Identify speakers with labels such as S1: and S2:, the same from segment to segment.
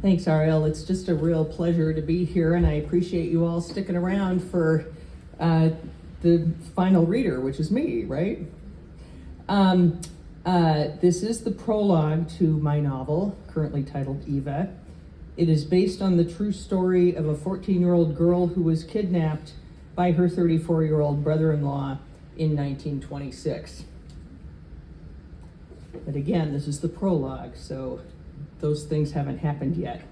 S1: Thanks, Ariel. It's just a real pleasure to be here, and I appreciate you all sticking around for the final reader, which is me, right? This is the prologue to my novel, currently titled Eva. It is based on the true story of a 14-year-old girl who was kidnapped by her 34-year-old brother-in-law in 1926. But again, this is the prologue, so those things haven't happened yet.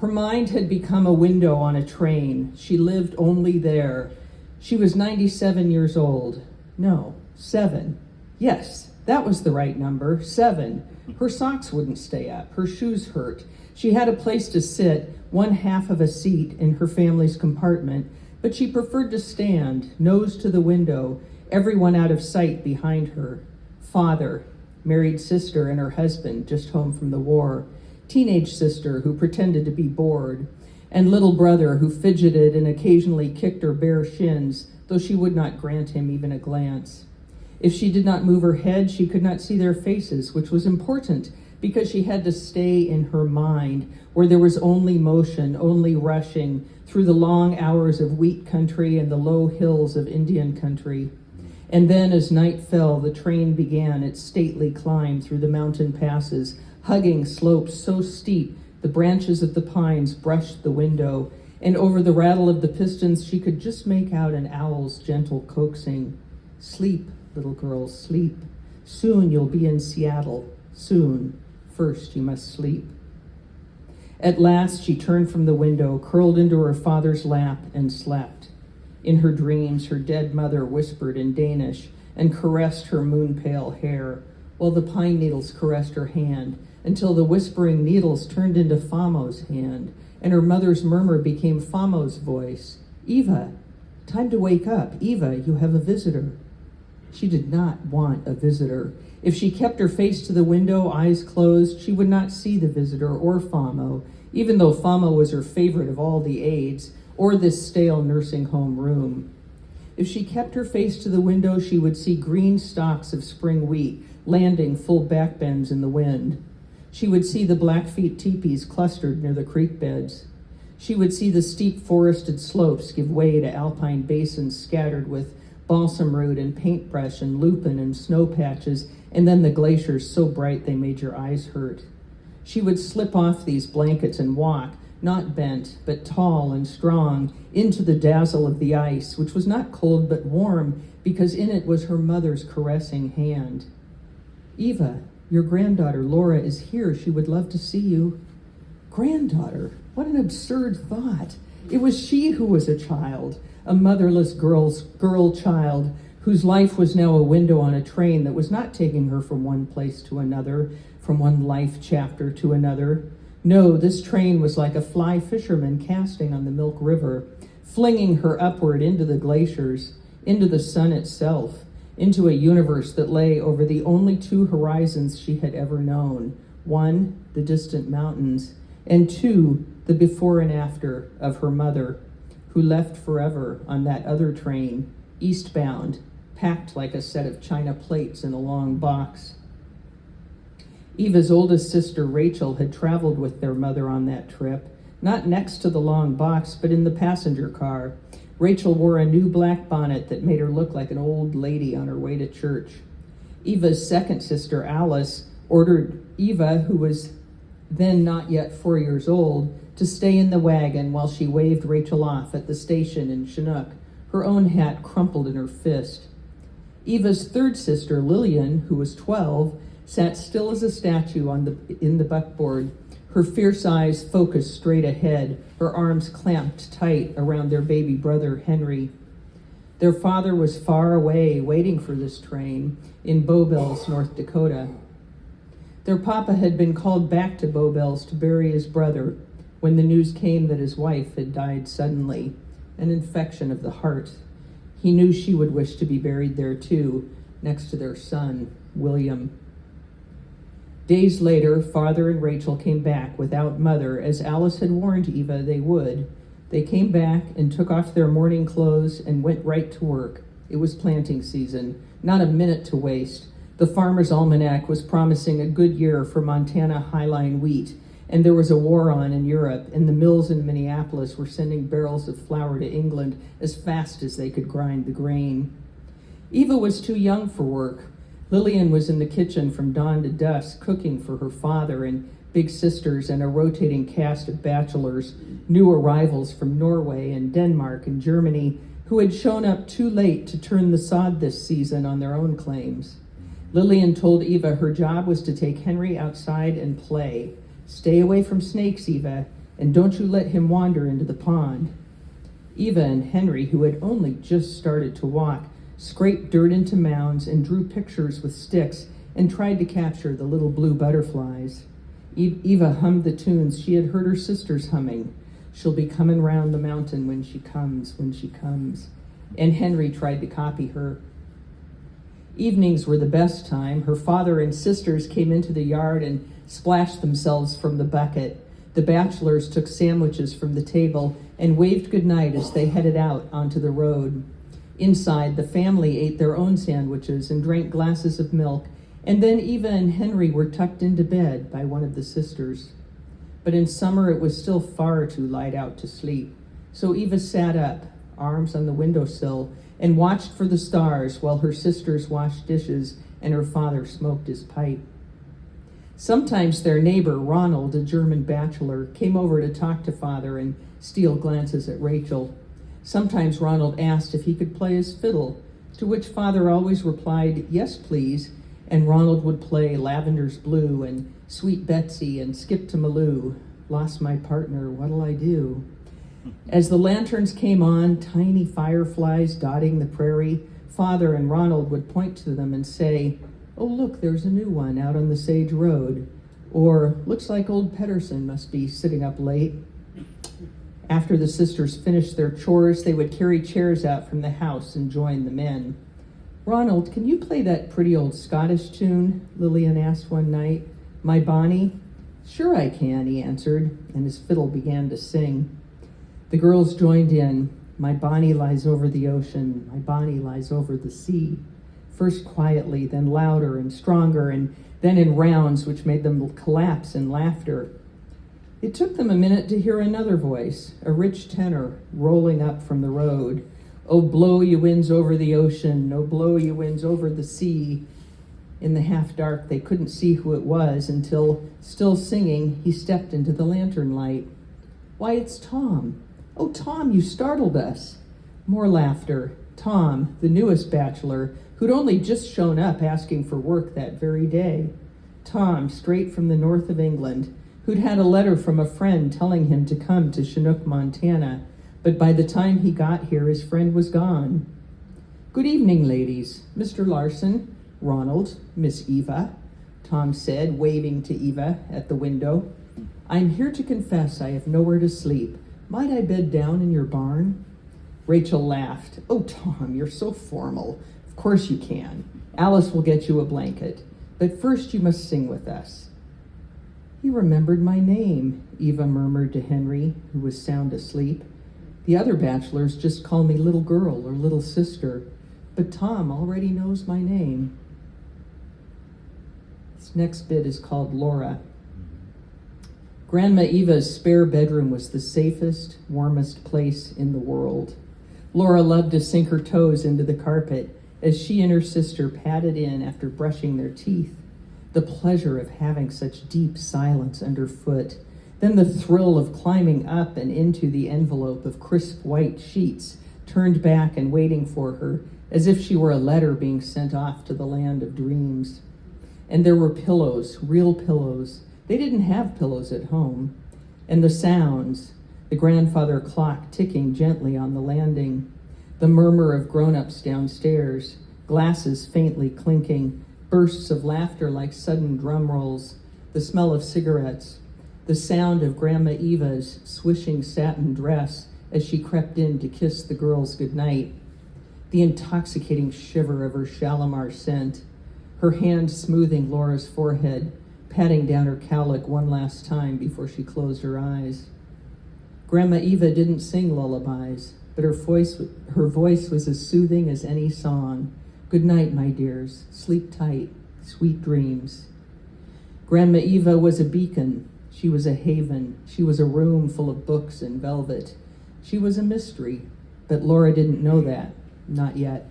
S1: Her mind had become a window on a train. She lived only there. She was 97 years old. No, 7. Yes, that was the right number, 7. Her socks wouldn't stay up. Her shoes hurt. She had a place to sit, one half of a seat in her family's compartment, but she preferred to stand, nose to the window, everyone out of sight behind her. Father, married sister and her husband just home from the war, teenage sister who pretended to be bored, and little brother who fidgeted and occasionally kicked her bare shins, though she would not grant him even a glance. If she did not move her head, she could not see their faces, which was important because she had to stay in her mind, where there was only motion, only rushing through the long hours of wheat country and the low hills of Indian country. And then as night fell, the train began its stately climb through the mountain passes, hugging slopes so steep the branches of the pines brushed the window, and over the rattle of the pistons she could just make out an owl's gentle coaxing. Sleep, little girl, sleep. Soon you'll be in Seattle. Soon. First you must sleep. At last she turned from the window, curled into her father's lap, and slept. In her dreams, her dead mother whispered in Danish and caressed her moon-pale hair, while the pine needles caressed her hand, until the whispering needles turned into Famo's hand, and her mother's murmur became Famo's voice. Eva, time to wake up. Eva, you have a visitor. She did not want a visitor. If she kept her face to the window, eyes closed, she would not see the visitor or Famo, even though Famo was her favorite of all the aides, or this stale nursing home room. If she kept her face to the window, she would see green stalks of spring wheat landing full backbends in the wind. She would see the Blackfeet teepees clustered near the creek beds. She would see the steep forested slopes give way to alpine basins scattered with balsam root and paintbrush and lupin and snow patches, and then the glaciers so bright they made your eyes hurt. She would slip off these blankets and walk, not bent, but tall and strong, into the dazzle of the ice, which was not cold but warm, because in it was her mother's caressing hand. Eva, your granddaughter Laura is here. She would love to see you. Granddaughter? What an absurd thought. It was she who was a child, a motherless girl child, whose life was now a window on a train that was not taking her from one place to another, from one life chapter to another. No, this train was like a fly fisherman casting on the Milk River, flinging her upward into the glaciers, into the sun itself, into a universe that lay over the only 2 horizons she had ever known. 1, the distant mountains, and 2, the before and after of her mother, who left forever on that other train, eastbound, packed like a set of china plates in a long box. Eva's oldest sister, Rachel, had traveled with their mother on that trip, not next to the long box, but in the passenger car. Rachel wore a new black bonnet that made her look like an old lady on her way to church. Eva's second sister, Alice, ordered Eva, who was then not yet 4 years old, to stay in the wagon while she waved Rachel off at the station in Chinook, her own hat crumpled in her fist. Eva's third sister, Lillian, who was 12, sat still as a statue in the buckboard, her fierce eyes focused straight ahead, her arms clamped tight around their baby brother, Henry. Their father was far away, waiting for this train in Bowbells, North Dakota. Their papa had been called back to Bowbells to bury his brother when the news came that his wife had died suddenly, an infection of the heart. He knew she would wish to be buried there too, next to their son, William. Days later, Father and Rachel came back without Mother, as Alice had warned Eva they would. They came back and took off their mourning clothes and went right to work. It was planting season, not a minute to waste. The Farmer's Almanac was promising a good year for Montana highline wheat, and there was a war on in Europe, and the mills in Minneapolis were sending barrels of flour to England as fast as they could grind the grain. Eva was too young for work. Lillian was in the kitchen from dawn to dusk, cooking for her father and big sisters and a rotating cast of bachelors, new arrivals from Norway and Denmark and Germany, who had shown up too late to turn the sod this season on their own claims. Lillian told Eva her job was to take Henry outside and play. Stay away from snakes, Eva, and don't you let him wander into the pond. Eva and Henry, who had only just started to walk, scraped dirt into mounds and drew pictures with sticks and tried to capture the little blue butterflies. Eva hummed the tunes she had heard her sisters humming. She'll be coming round the mountain when she comes, when she comes. And Henry tried to copy her. Evenings were the best time. Her father and sisters came into the yard and splashed themselves from the bucket. The bachelors took sandwiches from the table and waved goodnight as they headed out onto the road. Inside, the family ate their own sandwiches and drank glasses of milk, and then Eva and Henry were tucked into bed by one of the sisters. But in summer, it was still far too light out to sleep. So Eva sat up, arms on the windowsill, and watched for the stars while her sisters washed dishes and her father smoked his pipe. Sometimes their neighbor, Ronald, a German bachelor, came over to talk to father and steal glances at Rachel. Sometimes Ronald asked if he could play his fiddle, to which father always replied, "Yes, please," and Ronald would play Lavender's Blue and Sweet Betsy and Skip to Maloo. Lost my partner, what'll I do? As the lanterns came on, tiny fireflies dotting the prairie, father and Ronald would point to them and say, "Oh, look, there's a new one out on the Sage Road," or "Looks like old Pedersen must be sitting up late." After the sisters finished their chores, they would carry chairs out from the house and join the men. "Ronald, can you play that pretty old Scottish tune?" Lillian asked one night. "My Bonnie?" "Sure I can," he answered, and his fiddle began to sing. The girls joined in. "My Bonnie lies over the ocean, my Bonnie lies over the sea." First quietly, then louder and stronger, and then in rounds which made them collapse in laughter. It took them a minute to hear another voice, a rich tenor, rolling up from the road. "Oh, blow ye winds over the ocean, oh, blow ye winds over the sea." In the half-dark, they couldn't see who it was until, still singing, he stepped into the lantern light. "Why, it's Tom. Oh, Tom, you startled us." More laughter. Tom, the newest bachelor, who'd only just shown up asking for work that very day. Tom, straight from the north of England, who'd had a letter from a friend telling him to come to Chinook, Montana, but by the time he got here, his friend was gone. "Good evening, ladies. Mr. Larson, Ronald, Miss Eva," Tom said, waving to Eva at the window. "I'm here to confess I have nowhere to sleep. Might I bed down in your barn?" Rachel laughed. "Oh, Tom, you're so formal. Of course you can. Alice will get you a blanket. But first you must sing with us." "He remembered my name," Eva murmured to Henry, who was sound asleep. "The other bachelors just call me little girl or little sister, but Tom already knows my name." This next bit is called Laura. Grandma Eva's spare bedroom was the safest, warmest place in the world. Laura loved to sink her toes into the carpet as she and her sister padded in after brushing their teeth. The pleasure of having such deep silence underfoot, then the thrill of climbing up and into the envelope of crisp white sheets, turned back and waiting for her, as if she were a letter being sent off to the land of dreams. And there were pillows, real pillows. They didn't have pillows at home. And the sounds, the grandfather clock ticking gently on the landing, the murmur of grown-ups downstairs, glasses faintly clinking, bursts of laughter like sudden drum rolls, the smell of cigarettes, the sound of Grandma Eva's swishing satin dress as she crept in to kiss the girls goodnight, the intoxicating shiver of her Shalimar scent, her hand smoothing Laura's forehead, patting down her cowlick one last time before she closed her eyes. Grandma Eva didn't sing lullabies, but her voice was as soothing as any song. "Good night, my dears. Sleep tight. Sweet dreams." Grandma Eva was a beacon. She was a haven. She was a room full of books and velvet. She was a mystery, but Laura didn't know that, not yet.